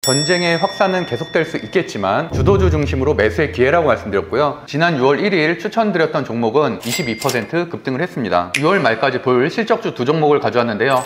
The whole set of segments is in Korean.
전쟁의 확산은 계속될 수 있겠지만 주도주 중심으로 매수의 기회라고 말씀드렸고요. 지난 6월 1일 추천드렸던 종목은 22% 급등을 했습니다. 6월 말까지 볼 실적주 두 종목을 가져왔는데요.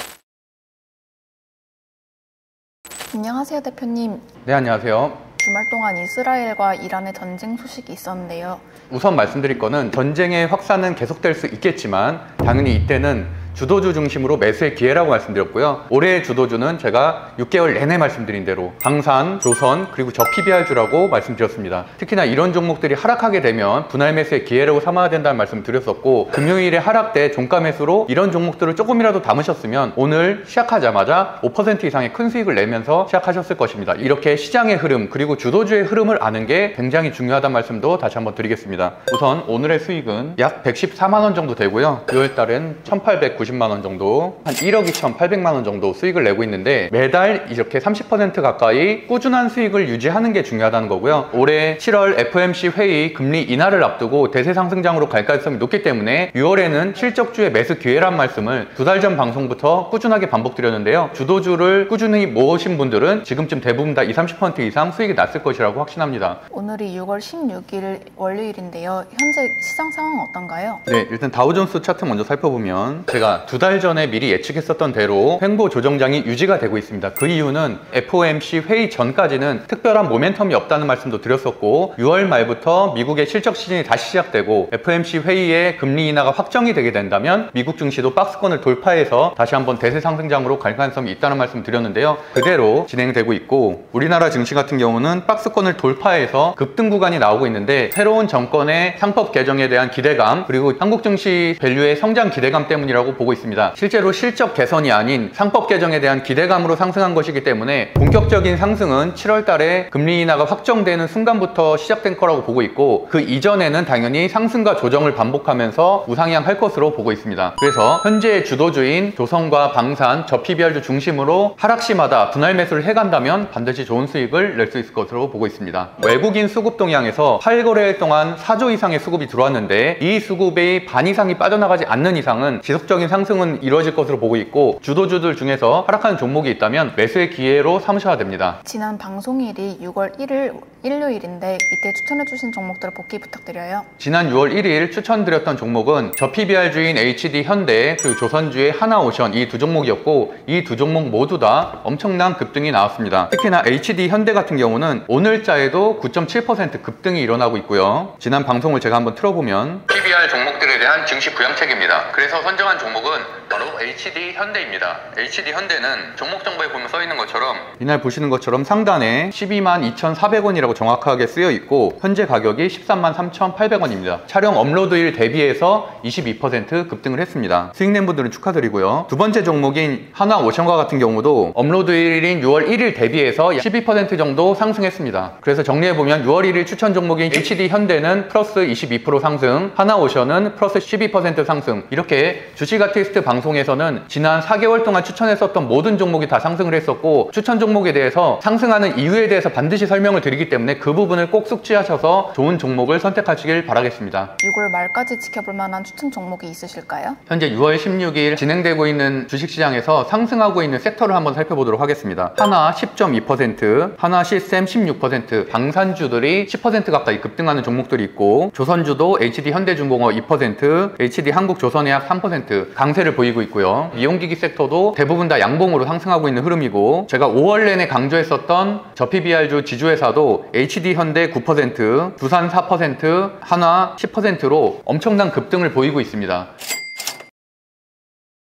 안녕하세요, 대표님. 네, 안녕하세요. 주말 동안 이스라엘과 이란의 전쟁 소식이 있었는데요. 우선 말씀드릴 거는 전쟁의 확산은 계속될 수 있겠지만 당연히 이때는 주도주 중심으로 매수의 기회라고 말씀드렸고요. 올해의 주도주는 제가 6개월 내내 말씀드린 대로 방산, 조선, 그리고 저 PBR주라고 말씀드렸습니다. 특히나 이런 종목들이 하락하게 되면 분할 매수의 기회라고 삼아야 된다는 말씀을 드렸었고, 금요일에 하락 때 종가 매수로 이런 종목들을 조금이라도 담으셨으면 오늘 시작하자마자 5% 이상의 큰 수익을 내면서 시작하셨을 것입니다. 이렇게 시장의 흐름 그리고 주도주의 흐름을 아는 게 굉장히 중요하다는 말씀도 다시 한번 드리겠습니다. 우선 오늘의 수익은 약 114만 원 정도 되고요. 6월 달엔 1,890만 원 정도, 한 1억 2,800만 원 정도 수익을 내고 있는데, 매달 이렇게 30% 가까이 꾸준한 수익을 유지하는 게 중요하다는 거고요. 올해 7월 FOMC 회의 금리 인하를 앞두고 대세 상승장으로 갈 가능성이 높기 때문에 6월에는 실적주의 매수 기회란 말씀을 2달 전 방송부터 꾸준하게 반복드렸는데요. 주도주를 꾸준히 모으신 분들은 지금쯤 대부분 다 20-30% 이상 수익이 났을 것이라고 확신합니다. 오늘이 6월 16일 월요일인데요. 현재 시장 상황은 어떤가요? 네, 일단 다우존스 차트 먼저 살펴보면 제가 2달 전에 미리 예측했었던 대로 횡보 조정장이 유지가 되고 있습니다. 그 이유는 FOMC 회의 전까지는 특별한 모멘텀이 없다는 말씀도 드렸었고, 6월 말부터 미국의 실적 시즌이 다시 시작되고 FOMC 회의에 금리 인하가 확정이 되게 된다면 미국 증시도 박스권을 돌파해서 다시 한번 대세 상승장으로 갈 가능성이 있다는 말씀 드렸는데요. 그대로 진행되고 있고, 우리나라 증시 같은 경우는 박스권을 돌파해서 급등 구간이 나오고 있는데, 새로운 정권의 상법 개정에 대한 기대감 그리고 한국 증시 밸류의 성장 기대감 때문이라고 보고 있습니다. 실제로 실적 개선이 아닌 상법 개정에 대한 기대감으로 상승한 것이기 때문에 본격적인 상승은 7월 달에 금리 인하가 확정되는 순간부터 시작된 거라고 보고 있고, 그 이전에는 당연히 상승과 조정을 반복하면서 우상향할 것으로 보고 있습니다. 그래서 현재의 주도주인 조선과 방산, 저 PBR주 중심으로 하락시마다 분할 매수를 해간다면 반드시 좋은 수익을 낼 수 있을 것으로 보고 있습니다. 외국인 수급 동향에서 8거래일 동안 4조 이상의 수급이 들어왔는데, 이 수급의 반 이상이 빠져나가지 않는 이상은 지속적인 상승은 이루어질 것으로 보고 있고, 주도주들 중에서 하락하는 종목이 있다면 매수의 기회로 삼으셔야 됩니다. 지난 방송일이 6월 1일 일요일인데 이때 추천해주신 종목들을 복귀 부탁드려요. 지난 6월 1일 추천드렸던 종목은 저 PBR주인 HD 현대 그리고 조선주의 하나오션, 이 두 종목이었고, 이 두 종목 모두 다 엄청난 급등이 나왔습니다. 특히나 HD 현대 같은 경우는 오늘자에도 9.7% 급등이 일어나고 있고요. 지난 방송을 제가 한번 틀어보면 PBR 종목들에 대한 증시 부양책입니다. 그래서 선정한 종목은 바로 HD 현대입니다. HD 현대는 종목 정보에 보면 써 있는 것처럼, 이날 보시는 것처럼 상단에 12만 2,400원이라고 정확하게 쓰여 있고, 현재 가격이 13만 3,800원입니다. 촬영 업로드일 대비해서 22% 급등을 했습니다. 수익낸 분들은 축하드리고요. 두 번째 종목인 하나오션과 같은 경우도 업로드일인 6월 1일 대비해서 12% 정도 상승했습니다. 그래서 정리해보면 6월 1일 추천 종목인 HD 현대는 플러스 22% 상승, 하나오션은 플러스 12% 상승, 이렇게 주식 아티스트 방송에서는 지난 4개월 동안 추천했었던 모든 종목이 다 상승을 했었고, 추천 종목에 대해서 상승하는 이유에 대해서 반드시 설명을 드리기 때문에 그 부분을 꼭 숙지하셔서 좋은 종목을 선택하시길 바라겠습니다. 6월 말까지 지켜볼 만한 추천 종목이 있으실까요? 현재 6월 16일 진행되고 있는 주식시장에서 상승하고 있는 섹터를 한번 살펴보도록 하겠습니다. 하나 10.2%, 하나 시스템 16%, 방산주들이 10% 가까이 급등하는 종목들이 있고, 조선주도 HD 현대중공업 2%, HD 한국조선해약 3% 강세를 보이고 있고요. 미용기기 섹터도 대부분 다 양봉으로 상승하고 있는 흐름이고, 제가 5월 내내 강조했었던 저 PBR주 지주회사도 HD 현대 9%, 두산 4%, 한화 10%로 엄청난 급등을 보이고 있습니다.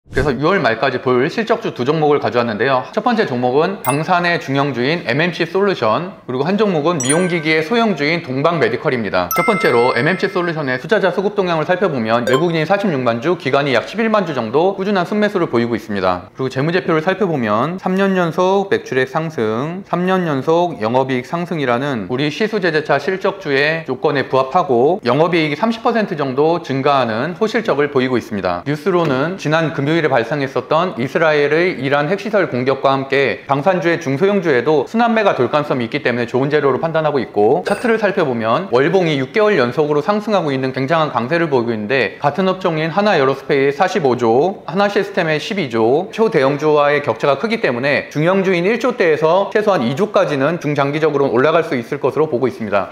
그래서 6월 말까지 볼 실적주 두 종목을 가져왔는데요. 첫 번째 종목은 방산의 중형주인 MMC 솔루션, 그리고 한 종목은 미용기기의 소형주인 동방메디컬입니다. 첫 번째로 MMC 솔루션의 투자자 수급 동향을 살펴보면 외국인이 46만 주, 기관이 약 11만 주 정도 꾸준한 순매수를 보이고 있습니다. 그리고 재무제표를 살펴보면 3년 연속 매출액 상승, 3년 연속 영업이익 상승이라는 우리 시수제재차 실적주의 조건에 부합하고 영업이익이 30% 정도 증가하는 호실적을 보이고 있습니다. 뉴스로는 지난 금요일 금요일에 발생했었던 이스라엘의 이란 핵시설 공격과 함께 방산주의 중소형주에도 순환매가 돌 가능성이 있기 때문에 좋은 재료로 판단하고 있고, 차트를 살펴보면 월봉이 6개월 연속으로 상승하고 있는 굉장한 강세를 보이고 있는데, 같은 업종인 하나에어로스페이스 45조, 하나시스템의 12조, 초대형주와의 격차가 크기 때문에 중형주인 1조대에서 최소한 2조까지는 중장기적으로 올라갈 수 있을 것으로 보고 있습니다.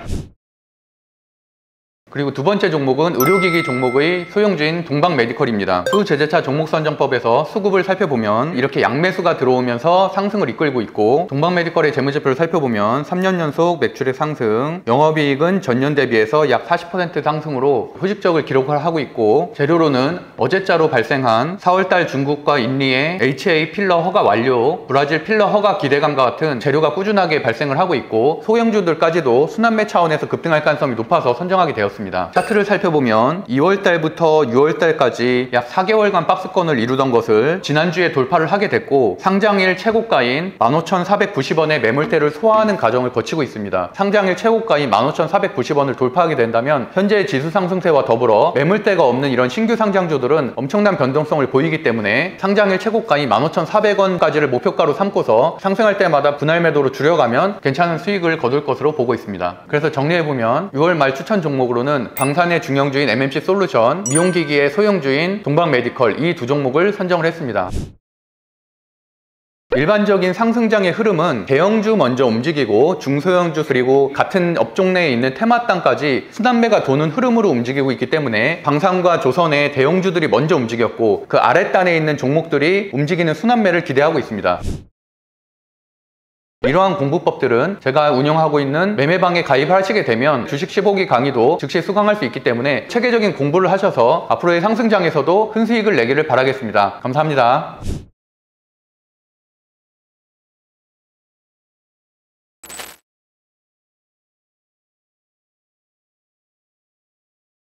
그리고 두 번째 종목은 의료기기 종목의 소형주인 동방메디컬입니다. 수제재차 종목 선정법에서 수급을 살펴보면 이렇게 양매수가 들어오면서 상승을 이끌고 있고, 동방메디컬의 재무제표를 살펴보면 3년 연속 매출액 상승, 영업이익은 전년 대비해서 약 40% 상승으로 휴직적을 기록을 하고 있고, 재료로는 어제자로 발생한 4월달 중국과 인리의 HA 필러 허가 완료, 브라질 필러 허가 기대감과 같은 재료가 꾸준하게 발생을 하고 있고, 소형주들까지도 순환매 차원에서 급등할 가능성이 높아서 선정하게 되었습니다. 차트를 살펴보면 2월달부터 6월달까지 약 4개월간 박스권을 이루던 것을 지난주에 돌파를 하게 됐고, 상장일 최고가인 15,490원의 매물대를 소화하는 과정을 거치고 있습니다. 상장일 최고가인 15,490원을 돌파하게 된다면 현재의 지수 상승세와 더불어 매물대가 없는 이런 신규 상장주들은 엄청난 변동성을 보이기 때문에 상장일 최고가인 15,400원까지를 목표가로 삼고서 상승할 때마다 분할 매도로 줄여가면 괜찮은 수익을 거둘 것으로 보고 있습니다. 그래서 정리해보면 6월 말 추천 종목으로는 방산의 중형주인 MMC 솔루션, 미용기기의 소형주인 동방메디컬, 이 두 종목을 선정을 했습니다. 일반적인 상승장의 흐름은 대형주 먼저 움직이고 중소형주 그리고 같은 업종 내에 있는 테마땅까지 순환매가 도는 흐름으로 움직이고 있기 때문에 방산과 조선의 대형주들이 먼저 움직였고, 그 아랫단에 있는 종목들이 움직이는 순환매를 기대하고 있습니다. 이러한 공부법들은 제가 운영하고 있는 매매방에 가입하시게 되면 주식 15기 강의도 즉시 수강할 수 있기 때문에 체계적인 공부를 하셔서 앞으로의 상승장에서도 큰 수익을 내기를 바라겠습니다. 감사합니다.